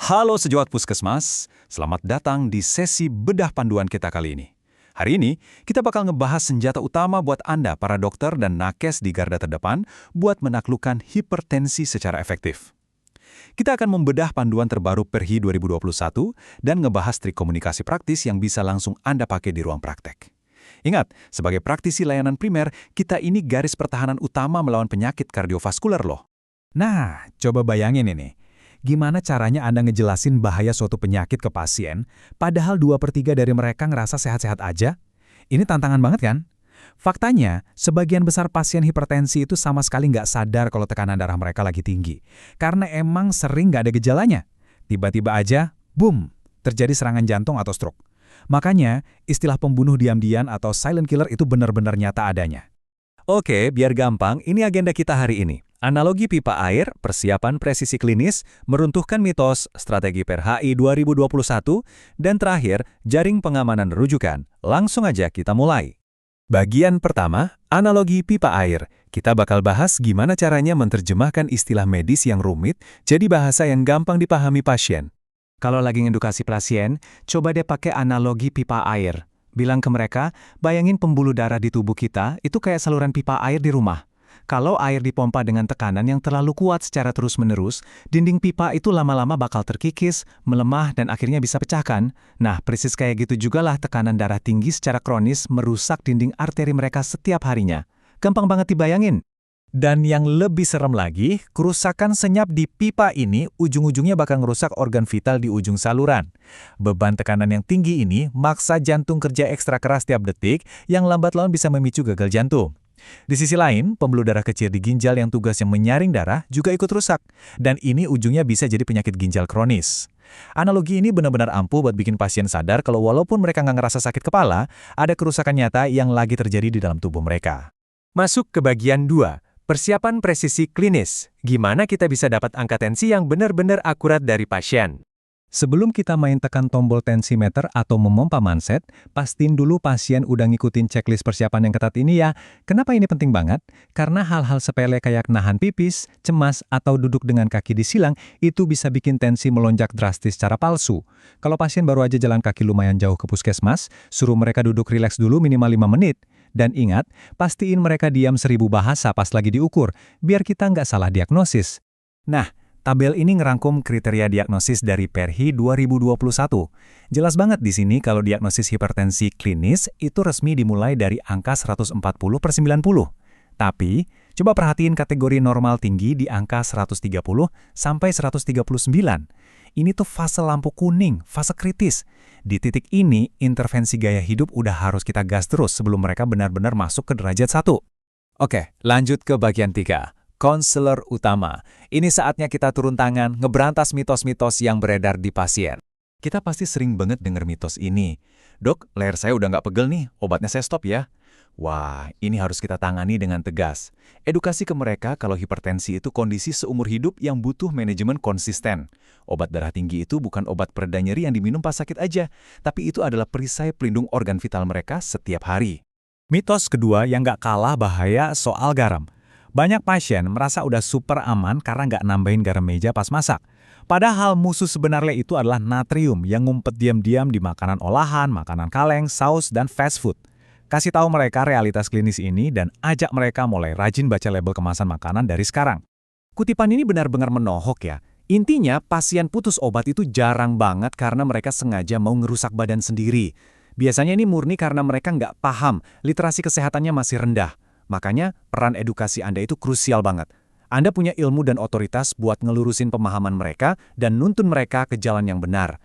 Halo sejawat Puskesmas, selamat datang di sesi bedah panduan kita kali ini. Hari ini, kita bakal ngebahas senjata utama buat Anda, para dokter dan nakes di garda terdepan, buat menaklukkan hipertensi secara efektif. Kita akan membedah panduan terbaru Perhi 2021 dan ngebahas trik komunikasi praktis yang bisa langsung Anda pakai di ruang praktek. Ingat, sebagai praktisi layanan primer, kita ini garis pertahanan utama melawan penyakit kardiovaskuler loh. Nah, coba bayangin ini. Gimana caranya Anda ngejelasin bahaya suatu penyakit ke pasien, padahal 2/3 dari mereka ngerasa sehat-sehat aja? Ini tantangan banget kan? Faktanya, sebagian besar pasien hipertensi itu sama sekali nggak sadar kalau tekanan darah mereka lagi tinggi. Karena emang sering nggak ada gejalanya. Tiba-tiba aja, boom, terjadi serangan jantung atau stroke. Makanya, istilah pembunuh diam-diam atau silent killer itu benar-benar nyata adanya. Oke, biar gampang, ini agenda kita hari ini. Analogi pipa air, persiapan presisi klinis, meruntuhkan mitos, strategi PERHI 2021, dan terakhir, jaring pengamanan rujukan. Langsung aja kita mulai. Bagian pertama, analogi pipa air. Kita bakal bahas gimana caranya menerjemahkan istilah medis yang rumit jadi bahasa yang gampang dipahami pasien. Kalau lagi ngedukasi pasien, coba deh pakai analogi pipa air. Bilang ke mereka, bayangin pembuluh darah di tubuh kita itu kayak saluran pipa air di rumah. Kalau air dipompa dengan tekanan yang terlalu kuat secara terus-menerus, dinding pipa itu lama-lama bakal terkikis, melemah, dan akhirnya bisa pecahkan. Nah, persis kayak gitu jugalah tekanan darah tinggi secara kronis merusak dinding arteri mereka setiap harinya. Gampang banget dibayangin. Dan yang lebih serem lagi, kerusakan senyap di pipa ini ujung-ujungnya bakal ngerusak organ vital di ujung saluran. Beban tekanan yang tinggi ini maksa jantung kerja ekstra keras tiap detik, yang lambat laun bisa memicu gagal jantung. Di sisi lain, pembuluh darah kecil di ginjal yang tugasnya menyaring darah juga ikut rusak, dan ini ujungnya bisa jadi penyakit ginjal kronis. Analogi ini benar-benar ampuh buat bikin pasien sadar kalau walaupun mereka nggak ngerasa sakit kepala, ada kerusakan nyata yang lagi terjadi di dalam tubuh mereka. Masuk ke bagian 2, persiapan presisi klinis. Gimana kita bisa dapat angka tensi yang benar-benar akurat dari pasien? Sebelum kita main tekan tombol tensimeter atau memompa manset, pastiin dulu pasien udah ngikutin checklist persiapan yang ketat ini ya. Kenapa ini penting banget? Karena hal-hal sepele kayak nahan pipis, cemas, atau duduk dengan kaki disilang, itu bisa bikin tensi melonjak drastis secara palsu. Kalau pasien baru aja jalan kaki lumayan jauh ke puskesmas, suruh mereka duduk rileks dulu minimal 5 menit. Dan ingat, pastiin mereka diam 1000 bahasa pas lagi diukur, biar kita nggak salah diagnosis. Nah, tabel ini ngerangkum kriteria diagnosis dari Perhi 2021. Jelas banget di sini kalau diagnosis hipertensi klinis itu resmi dimulai dari angka 140/90. Tapi, coba perhatiin kategori normal tinggi di angka 130 sampai 139. Ini tuh fase lampu kuning, fase kritis. Di titik ini, intervensi gaya hidup udah harus kita gas terus sebelum mereka benar-benar masuk ke derajat 1. Oke, lanjut ke bagian 3. Konselor utama. Ini saatnya kita turun tangan, ngeberantas mitos-mitos yang beredar di pasien. Kita pasti sering banget denger mitos ini. Dok, leher saya udah nggak pegel nih, obatnya saya stop ya. Wah, ini harus kita tangani dengan tegas. Edukasi ke mereka kalau hipertensi itu kondisi seumur hidup yang butuh manajemen konsisten. Obat darah tinggi itu bukan obat pereda nyeri yang diminum pas sakit aja, tapi itu adalah perisai pelindung organ vital mereka setiap hari. Mitos kedua yang nggak kalah bahaya soal garam. Banyak pasien merasa udah super aman karena nggak nambahin garam meja pas masak. Padahal musuh sebenarnya itu adalah natrium yang ngumpet diam-diam di makanan olahan, makanan kaleng, saus, dan fast food. Kasih tahu mereka realitas klinis ini dan ajak mereka mulai rajin baca label kemasan makanan dari sekarang. Kutipan ini benar-benar menohok ya. Intinya, pasien putus obat itu jarang banget karena mereka sengaja mau ngerusak badan sendiri. Biasanya ini murni karena mereka nggak paham, literasi kesehatannya masih rendah. Makanya, peran edukasi Anda itu krusial banget. Anda punya ilmu dan otoritas buat ngelurusin pemahaman mereka dan nuntun mereka ke jalan yang benar.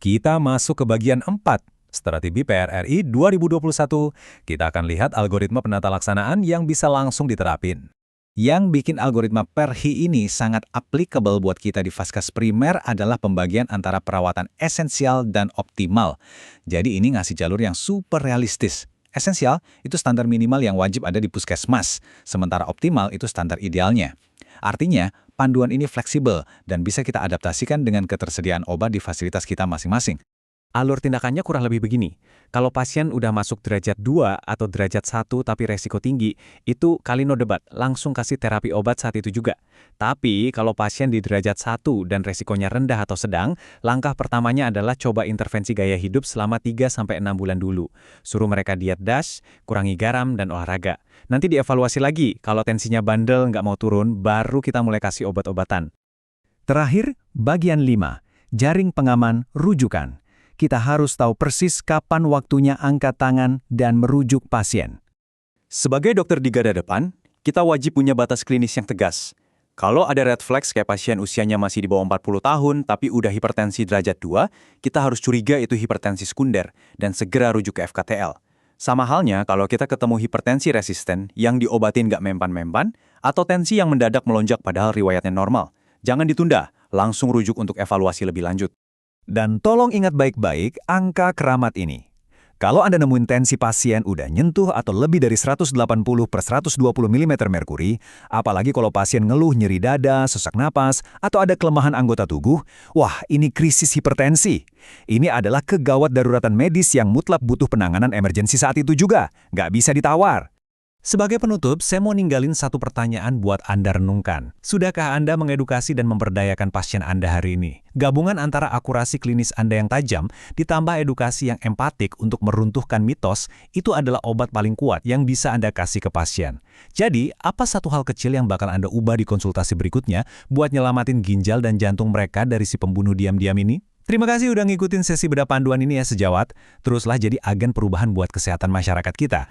Kita masuk ke bagian 4, strategi PRRI 2021. Kita akan lihat algoritma penata laksanaan yang bisa langsung diterapin. Yang bikin algoritma Perhi ini sangat applicable buat kita di vaskes primer adalah pembagian antara perawatan esensial dan optimal. Jadi ini ngasih jalur yang super realistis. Esensial itu standar minimal yang wajib ada di puskesmas, sementara optimal itu standar idealnya. Artinya, panduan ini fleksibel dan bisa kita adaptasikan dengan ketersediaan obat di fasilitas kita masing-masing. Alur tindakannya kurang lebih begini. Kalau pasien udah masuk derajat 2 atau derajat 1 tapi resiko tinggi, itu kali no debat, langsung kasih terapi obat saat itu juga. Tapi kalau pasien di derajat 1 dan resikonya rendah atau sedang, langkah pertamanya adalah coba intervensi gaya hidup selama 3-6 bulan dulu. Suruh mereka diet DASH, kurangi garam, dan olahraga. Nanti dievaluasi lagi, kalau tensinya bandel nggak mau turun, baru kita mulai kasih obat-obatan. Terakhir, bagian 5. Jaring pengaman rujukan. Kita harus tahu persis kapan waktunya angkat tangan dan merujuk pasien. Sebagai dokter di garda depan, kita wajib punya batas klinis yang tegas. Kalau ada red flags kayak pasien usianya masih di bawah 40 tahun tapi udah hipertensi derajat 2, kita harus curiga itu hipertensi sekunder dan segera rujuk ke FKTL. Sama halnya kalau kita ketemu hipertensi resisten yang diobatin nggak mempan-mempan atau tensi yang mendadak melonjak padahal riwayatnya normal. Jangan ditunda, langsung rujuk untuk evaluasi lebih lanjut. Dan tolong ingat baik-baik angka keramat ini. Kalau Anda nemuin tensi pasien udah nyentuh atau lebih dari 180/120 mm merkuri, apalagi kalau pasien ngeluh nyeri dada, sesak napas, atau ada kelemahan anggota tubuh, wah ini krisis hipertensi. Ini adalah kegawat daruratan medis yang mutlak butuh penanganan emergensi saat itu juga, nggak bisa ditawar. Sebagai penutup, saya mau ninggalin satu pertanyaan buat Anda renungkan. Sudahkah Anda mengedukasi dan memberdayakan pasien Anda hari ini? Gabungan antara akurasi klinis Anda yang tajam, ditambah edukasi yang empatik untuk meruntuhkan mitos, itu adalah obat paling kuat yang bisa Anda kasih ke pasien. Jadi, apa satu hal kecil yang bakal Anda ubah di konsultasi berikutnya buat nyelamatin ginjal dan jantung mereka dari si pembunuh diam-diam ini? Terima kasih udah ngikutin sesi bedah panduan ini ya sejawat. Teruslah jadi agen perubahan buat kesehatan masyarakat kita.